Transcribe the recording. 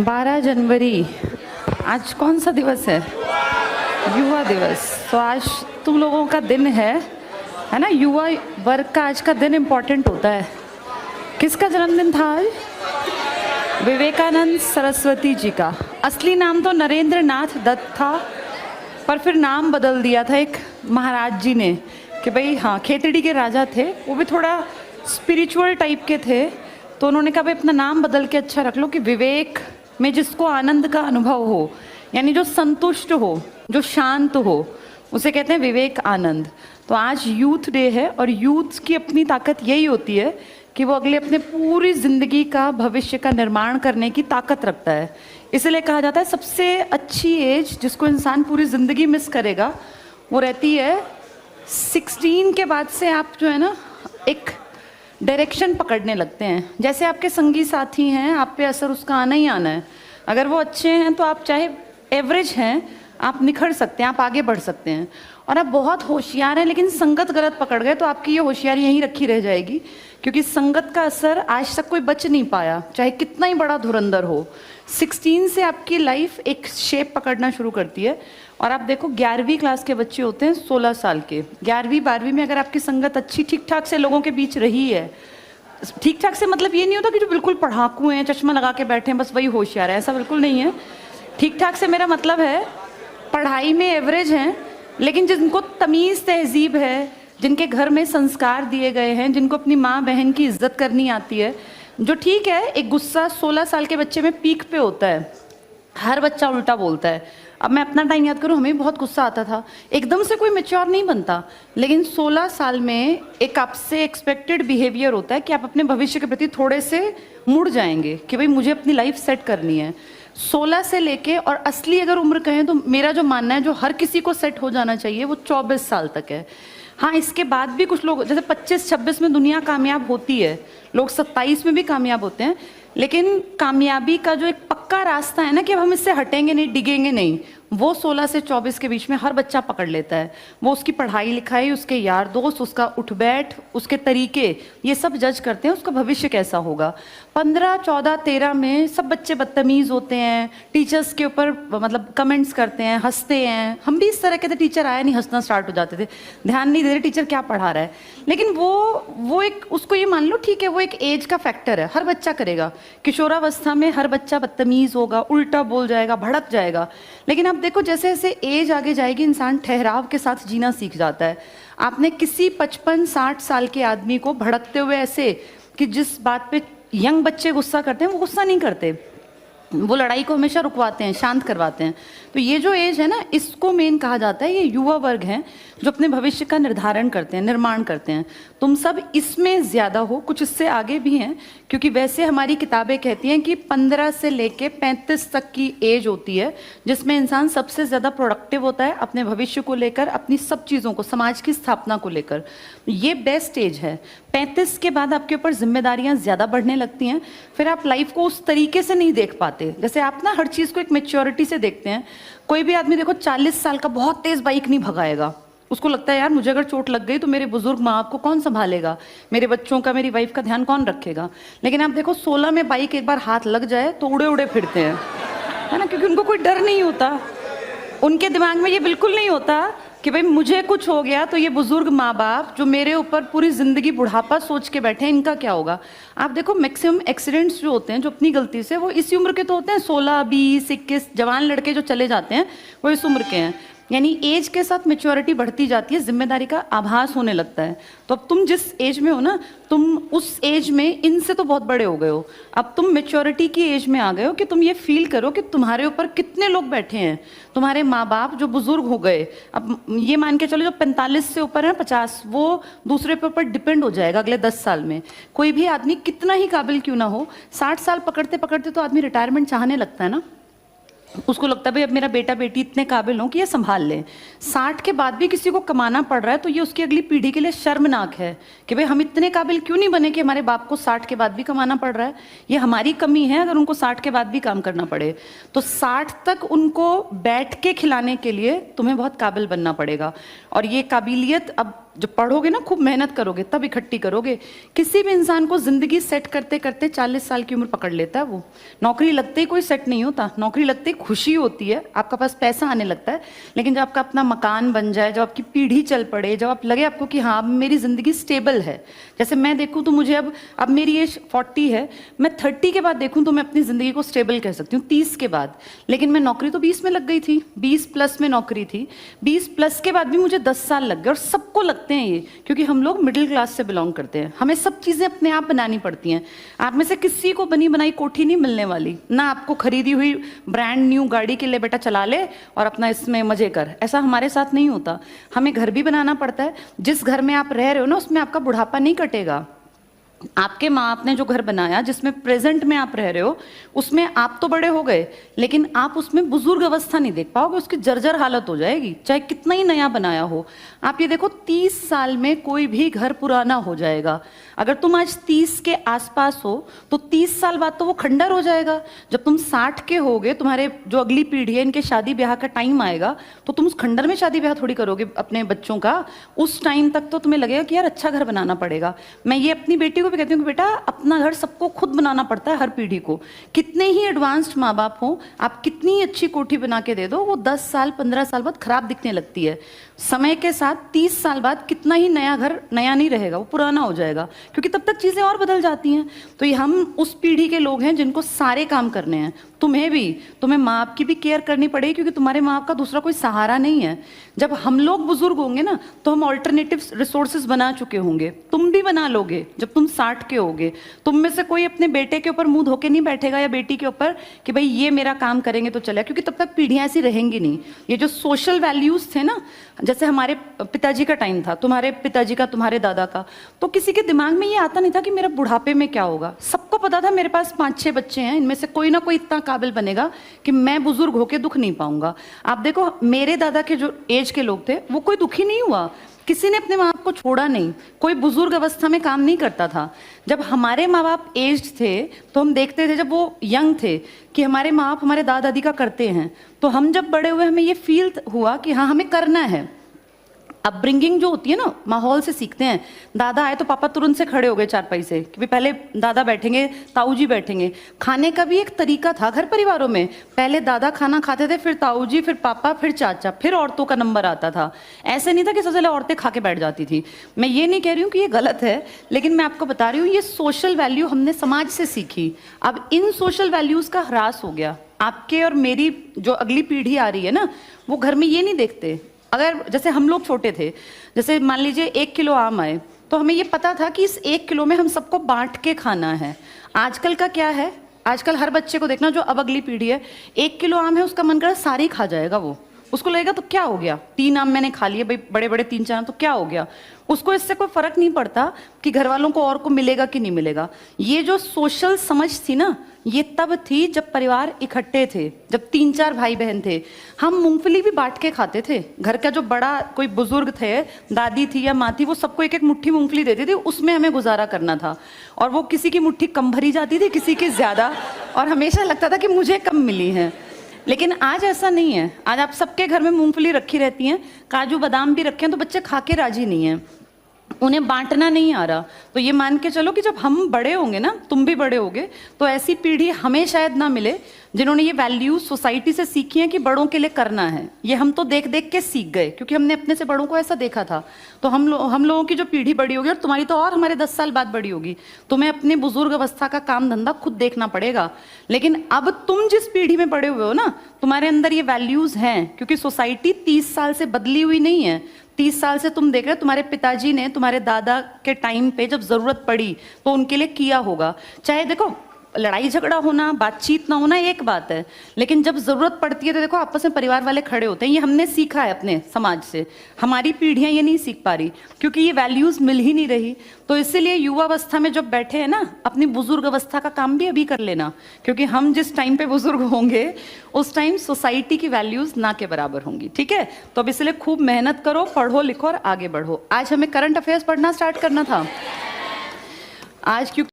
12 जनवरी आज कौन सा दिवस है? युवा दिवस। तो आज तुम लोगों का दिन है ना? युवा वर्ग का आज का दिन इम्पोर्टेंट होता है। किसका जन्मदिन था आज? विवेकानंद सरस्वती जी का। असली नाम तो नरेंद्र नाथ दत्त था, पर फिर नाम बदल दिया था एक महाराज जी ने कि भाई हाँ, खेतड़ी के राजा थे, वो भी थोड़ा स्पिरिचुअल टाइप के थे, तो उन्होंने कहा भाई अपना नाम बदल के अच्छा रख लो कि विवेक में जिसको आनंद का अनुभव हो, यानी जो संतुष्ट हो, जो शांत हो, उसे कहते हैं विवेक आनंद। तो आज यूथ डे है और यूथ की अपनी ताकत यही होती है कि वो अगले अपने पूरी ज़िंदगी का भविष्य का निर्माण करने की ताकत रखता है। इसलिए कहा जाता है सबसे अच्छी एज जिसको इंसान पूरी ज़िंदगी मिस करेगा वो रहती है 16 के बाद से। आप जो है ना एक डायरेक्शन पकड़ने लगते हैं। जैसे आपके संगी साथी हैं, आप पे असर उसका आना ही आना है। अगर वो अच्छे हैं तो आप चाहे एवरेज हैं, आप निखर सकते हैं, आप आगे बढ़ सकते हैं। और आप बहुत होशियार हैं लेकिन संगत गलत पकड़ गए तो आपकी ये होशियारी यहीं रखी रह जाएगी, क्योंकि संगत का असर आज तक कोई बच नहीं पाया, चाहे कितना ही बड़ा धुरंधर हो। 16 से आपकी लाइफ एक शेप पकड़ना शुरू करती है। और आप देखो 11वीं क्लास के बच्चे होते हैं 16 साल के। 11वीं 12वीं में अगर आपकी संगत अच्छी ठीक ठाक से लोगों के बीच रही है, ठीक ठाक से मतलब ये नहीं होता कि जो बिल्कुल पढ़ाकू हैं, चश्मा लगा के बैठे हैं, बस वही होशियार है, ऐसा बिल्कुल नहीं है। ठीक ठाक से मेरा मतलब है पढ़ाई में एवरेज हैं, लेकिन जिनको तमीज़ तहजीब है, जिनके घर में संस्कार दिए गए हैं, जिनको अपनी माँ बहन की इज्जत करनी आती है। जो ठीक है, एक गुस्सा 16 साल के बच्चे में पीक पे होता है, हर बच्चा उल्टा बोलता है। अब मैं अपना टाइम याद करूँ, हमें बहुत गुस्सा आता था, एकदम से कोई मैच्योर नहीं बनता, लेकिन 16 साल में एक आपसे एक्सपेक्टेड बिहेवियर होता है कि आप अपने भविष्य के प्रति थोड़े से मुड़ जाएंगे कि भाई मुझे अपनी लाइफ सेट करनी है। 16 से लेके, और असली अगर उम्र कहें तो मेरा जो मानना है जो हर किसी को सेट हो जाना चाहिए वो 24 साल तक है। हाँ, इसके बाद भी कुछ लोग जैसे 25-26 में दुनिया कामयाब होती है, लोग 27 में भी कामयाब होते हैं, लेकिन कामयाबी का जो एक पक्का रास्ता है ना कि अब हम इससे हटेंगे नहीं, डिगेंगे नहीं, वो 16 से 24 के बीच में हर बच्चा पकड़ लेता है। वो उसकी पढ़ाई लिखाई, उसके यार दोस्त, उसका उठ बैठ, उसके तरीके, ये सब जज करते हैं उसका भविष्य कैसा होगा। 15, 14, 13 में सब बच्चे बदतमीज़ होते हैं, टीचर्स के ऊपर मतलब कमेंट्स करते हैं, हंसते हैं। हम भी इस तरह के थे, टीचर आया नहीं हंसना स्टार्ट हो जाते थे, ध्यान नहीं दे रहे टीचर क्या पढ़ा रहा है। लेकिन वो एक, उसको ये मान लो ठीक है, वो एक एज का फैक्टर है, हर बच्चा करेगा। किशोरावस्था में हर बच्चा बदतमीज़ होगा, उल्टा बोल जाएगा, भड़क जाएगा। लेकिन अब देखो जैसे जैसे एज आगे जाएगी इंसान ठहराव के साथ जीना सीख जाता है। आपने किसी 55-60 साल के आदमी को भड़कते हुए ऐसे कि जिस बात पे यंग बच्चे गुस्सा करते हैं वो गुस्सा नहीं करते, वो लड़ाई को हमेशा रुकवाते हैं, शांत करवाते हैं। तो ये जो एज है ना, इसको मेन कहा जाता है, ये युवा वर्ग हैं जो अपने भविष्य का निर्धारण करते हैं, निर्माण करते हैं। तुम सब इसमें ज़्यादा हो, कुछ इससे आगे भी हैं, क्योंकि वैसे हमारी किताबें कहती हैं कि 15 से लेके 35 तक की एज होती है जिसमें इंसान सबसे ज़्यादा प्रोडक्टिव होता है अपने भविष्य को लेकर, अपनी सब चीज़ों को, समाज की स्थापना को लेकर। ये बेस्ट एज है। 35 के बाद आपके ऊपर जिम्मेदारियां ज़्यादा बढ़ने लगती हैं, फिर आप लाइफ को उस तरीके से नहीं देख पाते। जैसे आप ना हर चीज़ को एक मैच्योरिटी से देखते हैं। कोई भी आदमी देखो 40 साल का बहुत तेज़ बाइक नहीं भगाएगा, उसको लगता है यार मुझे अगर चोट लग गई तो मेरे बुजुर्ग माँ बाप को कौन संभालेगा, मेरे बच्चों का, मेरी वाइफ का ध्यान कौन रखेगा। लेकिन आप देखो 16 में बाइक एक बार हाथ लग जाए तो उड़े उड़े फिरते हैं, है ना, क्योंकि उनको कोई डर नहीं होता। उनके दिमाग में ये बिल्कुल नहीं होता कि भाई मुझे कुछ हो गया तो ये बुजुर्ग माँ बाप जो मेरे ऊपर पूरी ज़िंदगी बुढ़ापा सोच के बैठे हैं, इनका क्या होगा। आप देखो मैक्सिमम एक्सीडेंट्स जो होते हैं जो अपनी गलती से, वो इसी उम्र के तो होते हैं। 16, 20, 21 जवान लड़के जो चले जाते हैं वो इस उम्र के हैं। यानी एज के साथ मैच्योरिटी बढ़ती जाती है, जिम्मेदारी का आभास होने लगता है। तो अब तुम जिस एज में हो ना, तुम उस एज में इनसे तो बहुत बड़े हो गए हो, अब तुम मैच्योरिटी की एज में आ गए हो कि तुम ये फील करो कि तुम्हारे ऊपर कितने लोग बैठे हैं, तुम्हारे माँ बाप जो बुजुर्ग हो गए। अब ये मान के चलो जो 45 से ऊपर है, 50, वो दूसरे पे ऊपर डिपेंड हो जाएगा अगले 10 साल में। कोई भी आदमी कितना ही काबिल क्यों ना हो, 60 साल पकड़ते पकड़ते तो आदमी रिटायरमेंट चाहने लगता है ना। उसको लगता है भाई अब मेरा बेटा बेटी इतने काबिल हो कि ये संभाल लें। 60 के बाद भी किसी को कमाना पड़ रहा है तो ये उसकी अगली पीढ़ी के लिए शर्मनाक है कि भाई हम इतने काबिल क्यों नहीं बने कि हमारे बाप को 60 के बाद भी कमाना पड़ रहा है। ये हमारी कमी है अगर उनको 60 के बाद भी काम करना पड़े। तो 60 तक उनको बैठ के खिलाने के लिए तुम्हें बहुत काबिल बनना पड़ेगा। और ये काबिलियत अब जब पढ़ोगे ना, खूब मेहनत करोगे, तब इकट्ठी करोगे। किसी भी इंसान को जिंदगी सेट करते करते 40 साल की उम्र पकड़ लेता है वो। नौकरी लगते ही कोई सेट नहीं होता, नौकरी लगते ही खुशी होती है, आपका पास पैसा आने लगता है, लेकिन जब आपका अपना मकान बन जाए, जब आपकी पीढ़ी चल पड़े, जब आप लगे आपको कि हाँ अब मेरी ज़िंदगी स्टेबल है। जैसे मैं देखूँ तो मुझे अब मेरी एज 40 है, मैं 30 के बाद देखूँ तो मैं अपनी ज़िंदगी को स्टेबल कह सकती हूँ, 30 के बाद। लेकिन मैं नौकरी तो 20 में लग गई थी, 20 प्लस में नौकरी थी, 20 प्लस के बाद भी मुझे 10 साल लग गए। और सबको लगते हैं ये, क्योंकि हम लोग मिडिल क्लास से बिलोंग करते हैं, हमें सब चीज़ें अपने आप बनानी पड़ती हैं। आप में से किसी को बनी बनाई कोठी नहीं मिलने वाली, ना आपको खरीदी हुई ब्रांड न्यू गाड़ी के लिए बेटा चला ले और अपना इसमें मजे कर, ऐसा हमारे साथ नहीं होता। हमें घर भी बनाना पड़ता है। जिस घर में आप रह रहे हो ना, उसमें आपका बुढ़ापा नहीं कटेगा। आपके माँ बाप ने जो घर बनाया, जिसमें प्रेजेंट में आप रह रहे हो, उसमें आप तो बड़े हो गए, लेकिन आप उसमें बुजुर्ग अवस्था नहीं देख पाओगे, उसकी जर्जर हालत हो जाएगी, चाहे कितना ही नया बनाया हो। आप ये देखो, 30 साल में कोई भी घर पुराना हो जाएगा। अगर तुम आज 30 के आसपास हो तो 30 साल बाद तो वो खंडर हो जाएगा। जब तुम 60 के होगे, तुम्हारे जो अगली पीढ़ी है, इनके शादी ब्याह का टाइम आएगा, तो तुम उस खंडर में शादी ब्याह थोड़ी करोगे अपने बच्चों का। उस टाइम तक तो तुम्हें लगेगा कि यार अच्छा घर बनाना पड़ेगा। मैं ये अपनी बेटी को भी कहती हूँ कि बेटा, अपना घर सबको खुद बनाना पड़ता है, हर पीढ़ी को। कितने ही एडवांस्ड माँ बाप हो, आप कितनी अच्छी कोठी बना के दे दो, वो 10 साल 15 साल बाद खराब दिखने लगती है। समय के साथ 30 साल बाद कितना ही नया घर नया नहीं रहेगा, वो पुराना हो जाएगा, क्योंकि तब तक चीज़ें और बदल जाती हैं। तो ये हम उस पीढ़ी के लोग हैं जिनको सारे काम करने हैं। तुम्हें माँ बाप की भी केयर करनी पड़ेगी, क्योंकि तुम्हारे माँ बाप का दूसरा कोई सहारा नहीं है। जब हम लोग बुजुर्ग होंगे ना, तो हम ऑल्टरनेटिव रिसोर्सेज बना चुके होंगे, तुम भी बना लोगे जब तुम 60 के होगे। तुम में से कोई अपने बेटे के ऊपर मुंह धोके नहीं बैठेगा, या बेटी के ऊपर कि भाई ये मेरा काम करेंगे तो चलेगा, क्योंकि तब तक पीढ़ियां ऐसी रहेंगी नहीं। ये जो सोशल वैल्यूज थे ना, जैसे हमारे पिताजी का टाइम था, तुम्हारे पिताजी का, तुम्हारे दादा का, तो किसी के दिमाग में ये आता नहीं था कि मेरा बुढ़ापे में क्या होगा। सबको पता था मेरे पास 5-6 बच्चे हैं, इनमें से कोई ना कोई इतना काबिल बनेगा कि मैं बुजुर्ग होके दुख नहीं पाऊंगा। आप देखो, मेरे दादा के जो एज के लोग थे, वो कोई दुखी नहीं हुआ, किसी ने अपने माँ बाप को छोड़ा नहीं, कोई बुजुर्ग अवस्था में काम नहीं करता था। जब हमारे माँ बाप एज्ड थे, तो हम देखते थे जब वो यंग थे कि हमारे माँ बाप हमारे दादा दादी का करते हैं, तो हम जब बड़े हुए हमें ये फील हुआ कि हाँ हमें करना है। अपब्रिंगिंग जो होती है ना, माहौल से सीखते हैं। दादा आए तो पापा तुरंत से खड़े हो गए चारपाई से कि पहले दादा बैठेंगे, ताऊ जी बैठेंगे। खाने का भी एक तरीका था घर परिवारों में, पहले दादा खाना खाते थे, फिर ताऊ जी, फिर पापा, फिर चाचा, फिर औरतों का नंबर आता था। ऐसे नहीं था कि सबसे पहले औरतें खा के बैठ जाती थी। मैं ये नहीं कह रही हूँ कि ये गलत है, लेकिन मैं आपको बता रही हूँ ये सोशल वैल्यू हमने समाज से सीखी। अब इन सोशल वैल्यूज का ह्रास हो गया। आपके और मेरी जो अगली पीढ़ी आ रही है ना, वो घर में ये नहीं देखते। अगर जैसे हम लोग छोटे थे, जैसे मान लीजिए 1 किलो आम आए, तो हमें ये पता था कि इस 1 किलो में हम सबको बांट के खाना है। आजकल का क्या है, आजकल हर बच्चे को देखना, जो अब अगली पीढ़ी है, 1 किलो आम है, उसका मन कर सारे ही खा जाएगा। वो उसको लगेगा तो क्या हो गया, 3 आम मैंने खा लिए, भाई बड़े बड़े 3-4 आम, तो क्या हो गया। उसको इससे कोई फर्क नहीं पड़ता कि घर वालों को और को मिलेगा कि नहीं मिलेगा। ये जो सोशल समझ थी ना, ये तब थी जब परिवार इकट्ठे थे, जब 3-4 भाई बहन थे। हम मूंगफली भी बांट के खाते थे। घर का जो बड़ा कोई बुजुर्ग थे, दादी थी या माँ थी, वो सबको एक एक मुट्ठी मूंगफली देती थी, उसमें हमें गुजारा करना था। और वो किसी की मुट्ठी कम भरी जाती थी, किसी की ज्यादा, और हमेशा लगता था कि मुझे कम मिली है। लेकिन आज ऐसा नहीं है। आज आप सबके घर में मूंगफली रखी रहती हैं, काजू बादाम भी रखे हैं, तो बच्चे खा के राजी नहीं हैं, उन्हें बांटना नहीं आ रहा। तो ये मान के चलो कि जब हम बड़े होंगे ना, तुम भी बड़े होगे, तो ऐसी पीढ़ी हमें शायद ना मिले जिन्होंने ये वैल्यूज सोसाइटी से सीखी हैं कि बड़ों के लिए करना है। ये हम तो देख देख के सीख गए, क्योंकि हमने अपने से बड़ों को ऐसा देखा था। तो हम लोगों की जो पीढ़ी बड़ी होगी, और तुम्हारी तो और हमारे 10 साल बाद बड़ी होगी, तुम्हें अपने बुजुर्ग अवस्था का काम धंधा खुद देखना पड़ेगा। लेकिन अब तुम जिस पीढ़ी में बड़े हुए हो ना, तुम्हारे अंदर ये वैल्यूज हैं, क्योंकि सोसाइटी 30 साल से बदली हुई नहीं है। 30 साल से तुम देख रहे हो, तुम्हारे पिताजी ने तुम्हारे दादा के टाइम पे जब जरूरत पड़ी तो उनके लिए किया होगा। चाहे देखो, लड़ाई झगड़ा होना, बातचीत ना होना एक बात है, लेकिन जब जरूरत पड़ती है तो देखो आपस में परिवार वाले खड़े होते हैं। ये हमने सीखा है अपने समाज से। हमारी पीढ़ियां ये नहीं सीख पा रही, क्योंकि ये वैल्यूज मिल ही नहीं रही। तो इसीलिए युवा अवस्था में जब बैठे हैं ना, अपनी बुजुर्ग अवस्था का काम भी अभी कर लेना, क्योंकि हम जिस टाइम पे बुजुर्ग होंगे, उस टाइम सोसाइटी की वैल्यूज ना के बराबर होंगी। ठीक है, तो अब इसलिए खूब मेहनत करो, पढ़ो लिखो और आगे बढ़ो। आज हमें करंट अफेयर्स पढ़ना स्टार्ट करना था आज, क्योंकि